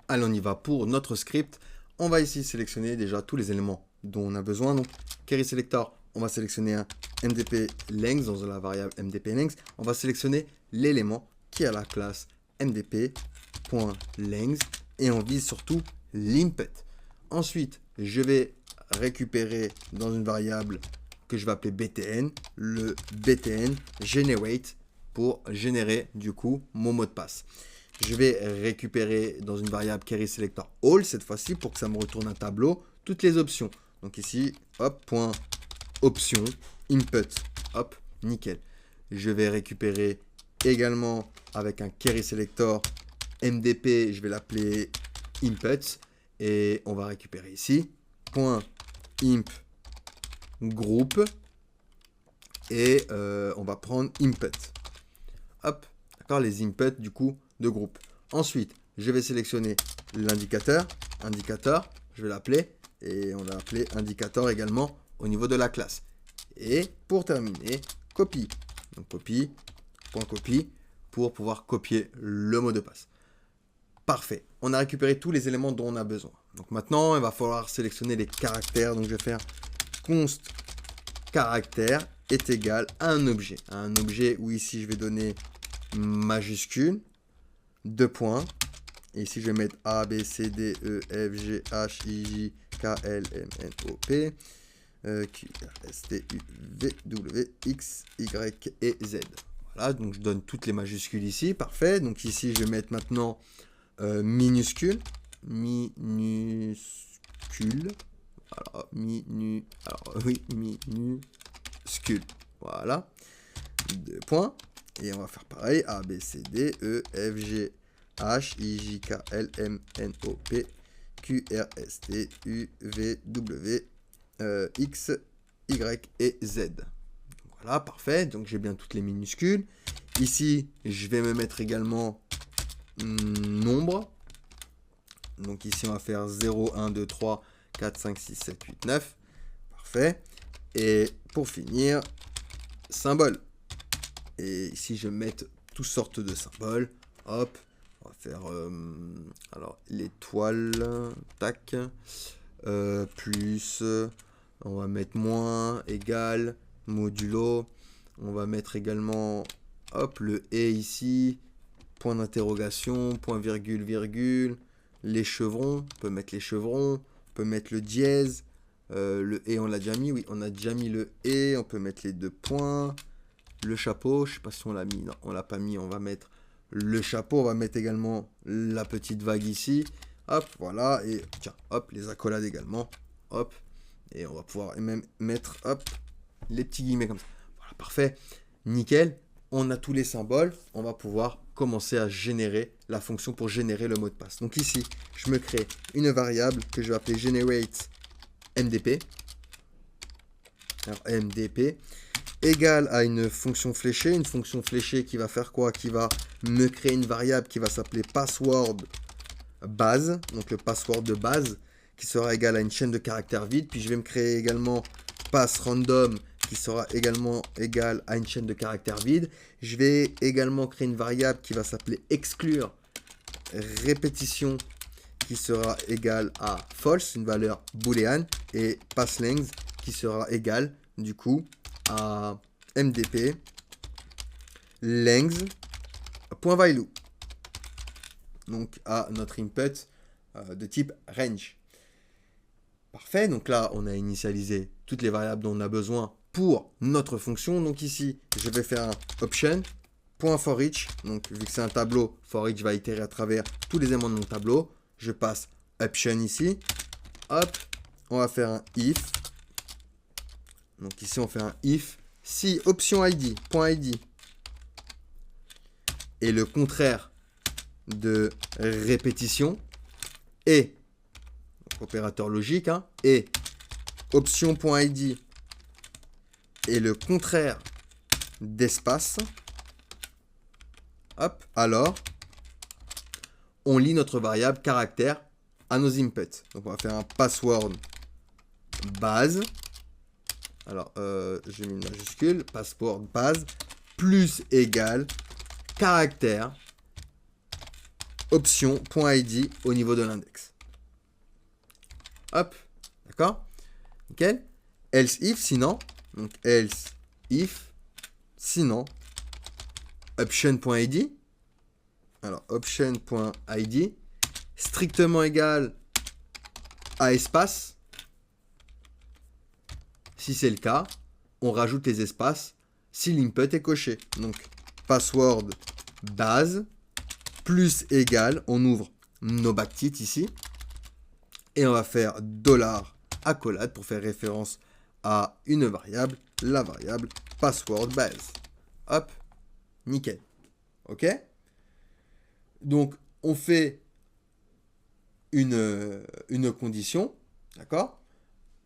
Allez, on y va pour notre script. On va ici sélectionner déjà tous les éléments dont on a besoin. Donc, query selector, on va sélectionner un MDP length dans la variable MDP length. On va sélectionner l'élément qui a la classe MDP.length et on vise surtout l'input. Ensuite, je vais récupérer dans une variable que je vais appeler btn, le btn generate pour générer du coup mon mot de passe. Je vais récupérer dans une variable query selector all cette fois-ci pour que ça me retourne un tableau toutes les options. Donc ici, hop, point option, input, hop, nickel. Je vais récupérer également avec un query selector MDP, je vais l'appeler input et on va récupérer ici, point imp group et on va prendre input. Hop, d'accord, les inputs du coup de groupe. Ensuite, je vais sélectionner l'indicateur, indicateur, je vais l'appeler, et on l'a appelé indicateur également au niveau de la classe. Et pour terminer, copie. Donc copie, point copie, pour pouvoir copier le mot de passe. Parfait, on a récupéré tous les éléments dont on a besoin. Donc maintenant, il va falloir sélectionner les caractères. Donc je vais faire const caractère est égal à un objet. Un objet où ici je vais donner majuscule, 2 points. Et ici je vais mettre A, B, C, D, E, F, G, H, I, J, K, L, M, N, O, P, Q, R, S, T, U, V, W, X, Y et Z. Voilà, donc je donne toutes les majuscules ici, parfait. Donc ici je vais mettre maintenant minuscule, minuscule. Alors, minuscule. Voilà. 2 points. Et on va faire pareil. A, B, C, D, E, F, G, H, I, J, K, L, M, N, O, P, Q, R, S, T, U, V, W, X, Y et Z. Voilà, parfait. Donc j'ai bien toutes les minuscules. Ici, je vais me mettre également nombre. Donc ici, on va faire 0, 1, 2, 3, 4, 5, 6, 7, 8, 9. Parfait. Et pour finir, symbole. Et ici, je vais mettre toutes sortes de symboles. Hop. On va faire alors l'étoile. Tac. Plus. On va mettre moins. Égal. Modulo. On va mettre également hop, le et ici. Point d'interrogation. Point virgule virgule. Les chevrons. On peut mettre les chevrons. On peut mettre le dièse. Le et on l'a déjà mis. Oui, on a déjà mis le et. On peut mettre les 2 points. Le chapeau, je sais pas si on l'a mis, non, on l'a pas mis, on va mettre le chapeau, on va mettre également la petite vague ici, hop, voilà, et tiens, hop, les accolades également, hop, et on va pouvoir même mettre, hop, les petits guillemets comme ça, voilà, parfait, nickel, on a tous les symboles, on va pouvoir commencer à générer la fonction pour générer le mot de passe. Donc ici, je me crée une variable que je vais appeler generate MDP, alors MDP, égale à une fonction fléchée qui va faire quoi? Qui va me créer une variable qui va s'appeler password base, donc le password de base, qui sera égal à une chaîne de caractères vide, puis je vais me créer également pass random, qui sera également égal à une chaîne de caractères vide. Je vais également créer une variable qui va s'appeler exclure répétition, qui sera égale à false, une valeur booléenne, et pass length, qui sera égal, du coup, à MDP length point value, donc à notre input de type range. Parfait, donc là on a initialisé toutes les variables dont on a besoin pour notre fonction. Donc ici je vais faire un option point for each, donc vu que c'est un tableau, for each va itérer à travers tous les éléments de mon tableau. Je passe option ici, hop, on va faire un if. Donc ici, on fait un if si option id, point id, est le contraire de répétition et, donc opérateur logique, hein, et option.id est le contraire d'espace, hop, alors on lit notre variable caractère à nos inputs. Donc on va faire un password base. Alors, j'ai mis une majuscule, password base, plus égal, caractère, option.id au niveau de l'index. Hop, d'accord? Nickel. Else if, sinon, donc else if, sinon, option.id. Alors, option.id, strictement égal à espace. Si c'est le cas, on rajoute les espaces si l'input est coché. Donc, password base plus égal, on ouvre nos backtitres ici, et on va faire $accolade pour faire référence à une variable, la variable password base. Hop, nickel. Ok? Donc, on fait une condition, d'accord?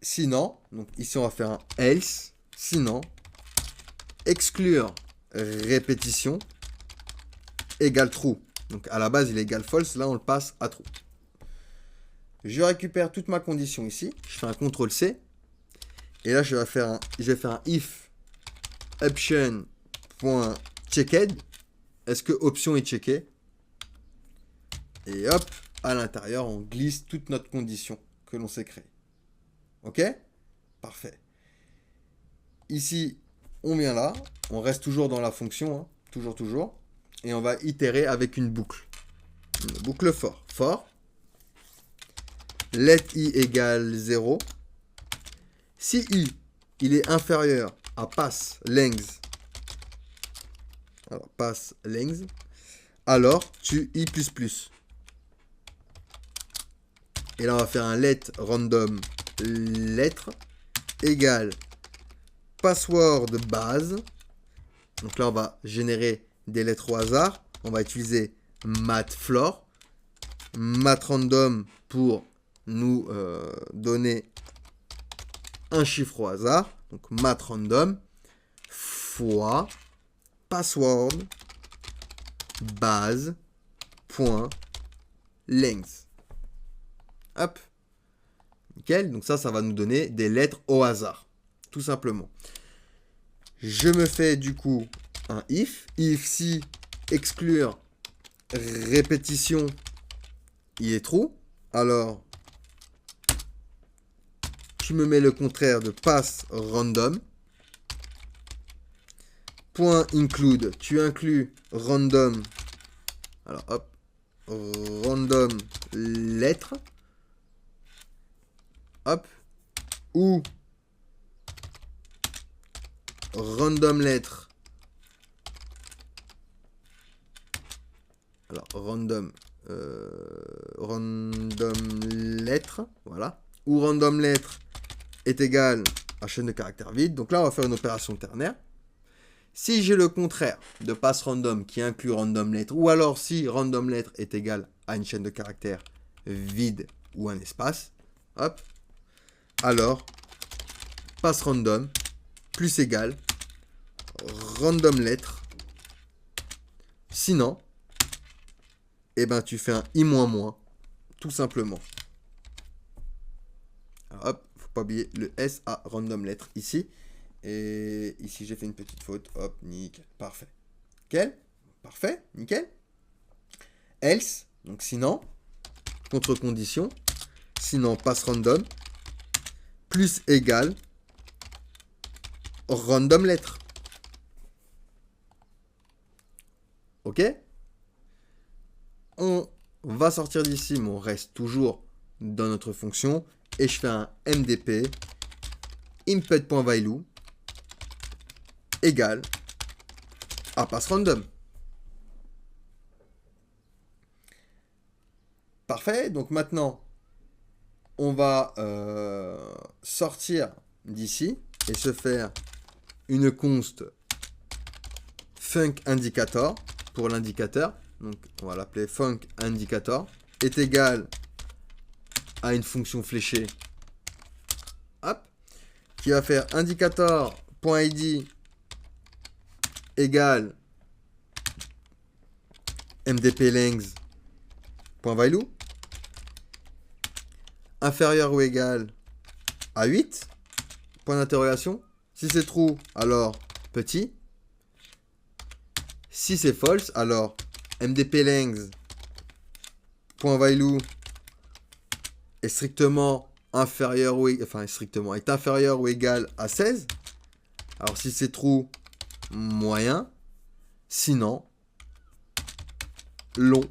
Sinon, donc ici on va faire un else, sinon, exclure répétition égale true. Donc à la base il est égal false, là on le passe à true. Je récupère toute ma condition ici, je fais un CTRL C, et là je vais faire un if option.checked. Est-ce que option est checké? Et hop, à l'intérieur on glisse toute notre condition que l'on s'est créée. Ok? Parfait. Ici, on vient là, on reste toujours dans la fonction, hein, toujours, et on va itérer avec une boucle. Une boucle for. For, let i égale 0. Si i, il est inférieur à pass length, alors tu i++. Et là, on va faire un let random lettre égale password base. Donc là, on va générer des lettres au hasard. On va utiliser matfloor, matrandom pour nous donner un chiffre au hasard. Donc matrandom fois password base point length. Hop. Nickel. Donc ça va nous donner des lettres au hasard. Tout simplement. Je me fais du coup un if. If si exclure répétition, il est true. Alors, tu me mets le contraire de pass random. Point include, tu inclus random. Alors hop, random lettre. Hop, ou random lettre. Alors random lettre, voilà. Ou random lettre est égal à chaîne de caractères vide. Donc là, on va faire une opération ternaire. Si j'ai le contraire de pass random qui inclut random lettre, ou alors si random lettre est égal à une chaîne de caractères vide ou un espace, hop, alors pass random plus égal random lettre. Sinon, eh ben tu fais un i moins, tout simplement. Alors, hop, faut pas oublier le S à random lettre ici. Et ici, j'ai fait une petite faute. Hop, nickel. Parfait. Nickel. Parfait. Nickel. Else. Donc, sinon, contre-condition. Sinon, pass random. Plus égal. Random lettre. Ok. On va sortir d'ici, mais on reste toujours dans notre fonction. Et je fais un MDP. Input.value égale à pass random. Parfait. Donc maintenant, on va sortir d'ici et se faire une const func indicator pour l'indicateur. Donc on va l'appeler func indicator est égal à une fonction fléchée. Hop. Qui va faire indicator.id égale mdplength.value inférieur ou égal à 8, point d'interrogation. Si c'est true, alors petit. Si c'est false, alors mdplength point value est strictement inférieur ou est inférieur ou égal à 16. Alors si c'est true, moyen. Sinon, long.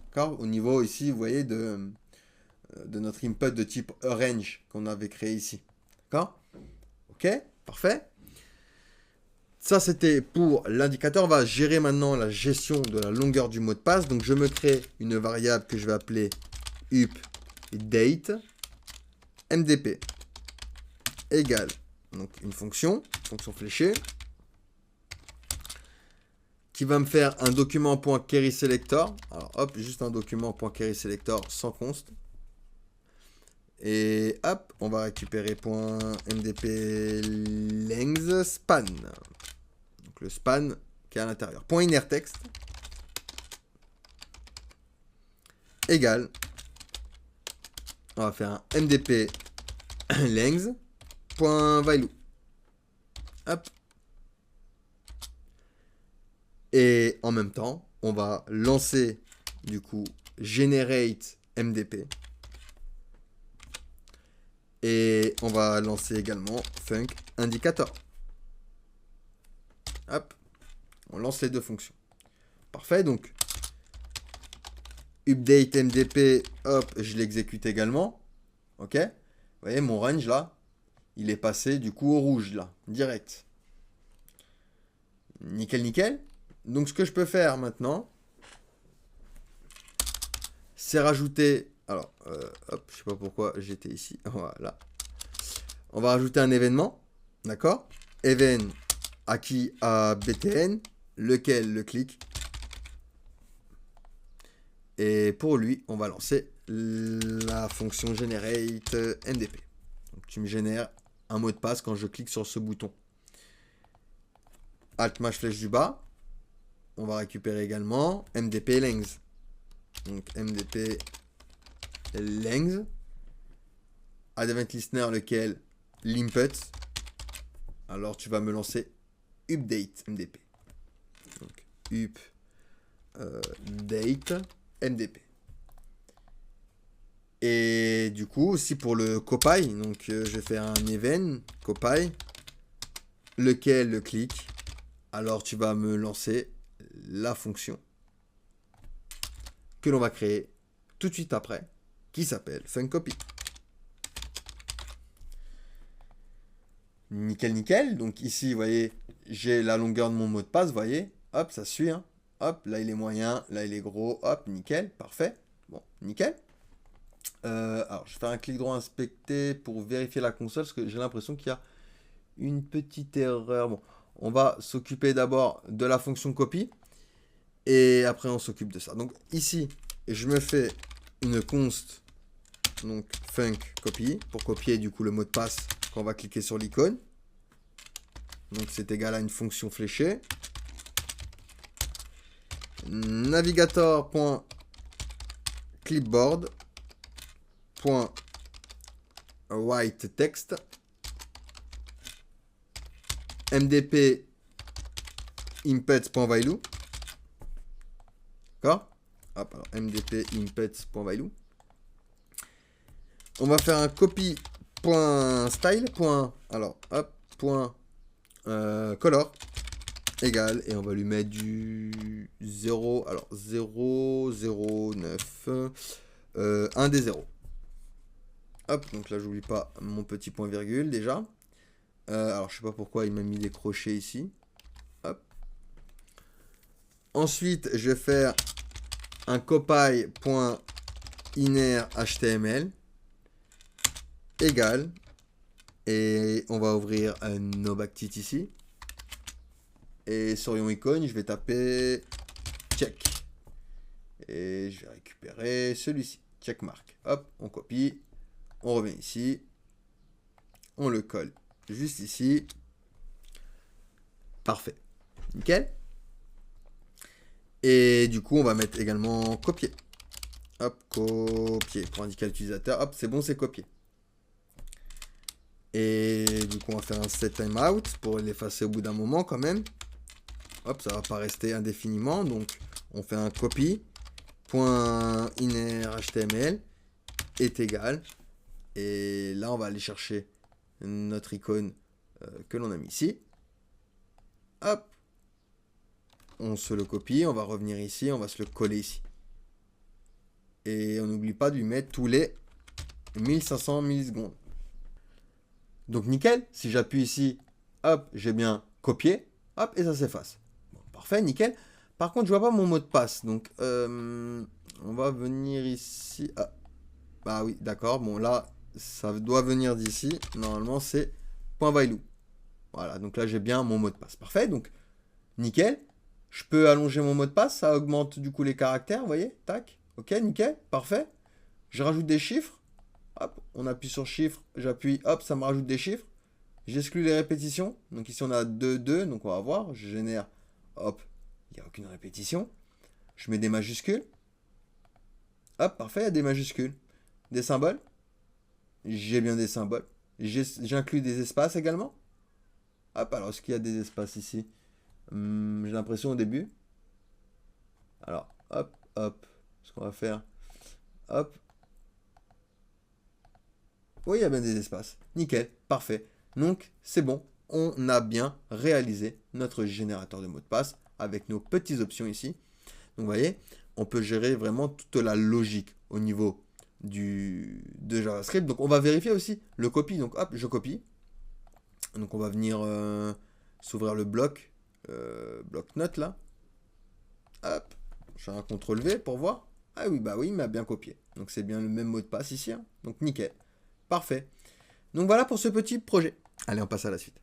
D'accord? Au niveau ici, vous voyez, de notre input de type range qu'on avait créé ici. D'accord? Ok, parfait. Ça, c'était pour l'indicateur. On va gérer maintenant la gestion de la longueur du mot de passe. Donc, je me crée une variable que je vais appeler update mdp égale donc une fonction fléchée, qui va me faire un document .querySelector. Alors, hop, juste un document .querySelector sans const. Et hop, on va récupérer .mdp length span. Donc le span qui est à l'intérieur. .innerText égale. On va faire un mdp length .value. Hop. Et en même temps, on va lancer du coup generate mdp. Et on va lancer également func indicator. Hop. On lance les deux fonctions. Parfait, donc update mdp, hop, je l'exécute également. Ok. Vous voyez, mon range là, il est passé du coup au rouge là, direct. Nickel, nickel. Donc ce que je peux faire maintenant, c'est rajouter... Alors, hop, je sais pas pourquoi j'étais ici. Voilà. On va rajouter un événement. D'accord? Event acquis à btn, lequel le clic. Et pour lui, on va lancer la fonction generate mdp. Donc tu me génères un mot de passe quand je clique sur ce bouton. Alt / flèche du bas. On va récupérer également mdp length. Donc mdp length. Add event listener, lequel l'input. Alors tu vas me lancer update mdp. Donc update mdp. Et du coup aussi pour le copy, donc je vais faire un event copy, lequel le clic. Alors tu vas me lancer la fonction que l'on va créer tout de suite après, qui s'appelle funcCopy. Nickel, nickel. Donc ici, vous voyez, j'ai la longueur de mon mot de passe, vous voyez. Hop, ça suit. Hein. Hop, là il est moyen, là il est gros. Hop, nickel, parfait. Bon, nickel. Alors, je fais un clic droit inspecter pour vérifier la console, parce que j'ai l'impression qu'il y a une petite erreur. Bon, on va s'occuper d'abord de la fonction copy. Et après, on s'occupe de ça. Donc ici, je me fais une const, donc func copy, pour copier du coup le mot de passe quand on va cliquer sur l'icône. Donc c'est égal à une fonction fléchée. Navigator.clipboard.writeText mdp inputs.value. D'accord? Hop, alors mdp inputs.value. On va faire un copy.style. Alors, hop, color égal, et on va lui mettre du 0, alors 0, 0, 9, 1 des 0. Hop, donc là, j'oublie pas mon petit point virgule déjà. Alors, je sais pas pourquoi il m'a mis des crochets ici. Hop. Ensuite, je vais faire un copy.innerHTML égal, et on va ouvrir un obactit ici. Et sur Ion Icon, je vais taper check. Et je vais récupérer celui-ci, checkmark. Hop, on copie, on revient ici, on le colle juste ici. Parfait. Nickel. Et du coup, on va mettre également copier. Hop, copier pour indiquer à l'utilisateur. Hop, c'est bon, c'est copié. Et du coup, on va faire un set timeout pour l'effacer au bout d'un moment quand même. Hop, ça va pas rester indéfiniment. Donc, on fait un copy. .inner HTML est égal. Et là, on va aller chercher notre icône que l'on a mis ici. Hop. On se le copie, on va revenir ici, on va se le coller ici. Et on n'oublie pas de lui mettre tous les 1500 millisecondes. Donc nickel, si j'appuie ici, hop, j'ai bien copié, hop, et ça s'efface. Bon, parfait, nickel. Par contre, je vois pas mon mot de passe, donc on va venir ici. Ah, bah oui, d'accord, bon là, ça doit venir d'ici. Normalement, c'est .value. Voilà, donc là, j'ai bien mon mot de passe. Parfait, donc nickel. Je peux allonger mon mot de passe, ça augmente du coup les caractères, vous voyez, tac. Ok, nickel, parfait. Je rajoute des chiffres. Hop, on appuie sur chiffres, j'appuie, hop, ça me rajoute des chiffres. J'exclus les répétitions. Donc ici, on a 2, 2, donc on va voir. Je génère, hop, il n'y a aucune répétition. Je mets des majuscules. Hop, parfait, il y a des majuscules. Des symboles. J'ai bien des symboles. J'inclus des espaces également. Hop, alors est-ce qu'il y a des espaces ici? J'ai l'impression au début. Alors, hop, hop. Ce qu'on va faire. Hop. Oui, il y a bien des espaces. Nickel, parfait. Donc, c'est bon. On a bien réalisé notre générateur de mots de passe avec nos petites options ici. Donc, vous voyez, on peut gérer vraiment toute la logique au niveau de JavaScript. Donc, on va vérifier aussi le copie. Donc, hop, je copie. Donc, on va venir s'ouvrir le bloc note là. Hop, je fais un CTRL V pour voir. Ah oui, bah oui, il m'a bien copié. Donc, c'est bien le même mot de passe ici. Hein. Donc, nickel. Parfait. Donc, voilà pour ce petit projet. Allez, on passe à la suite.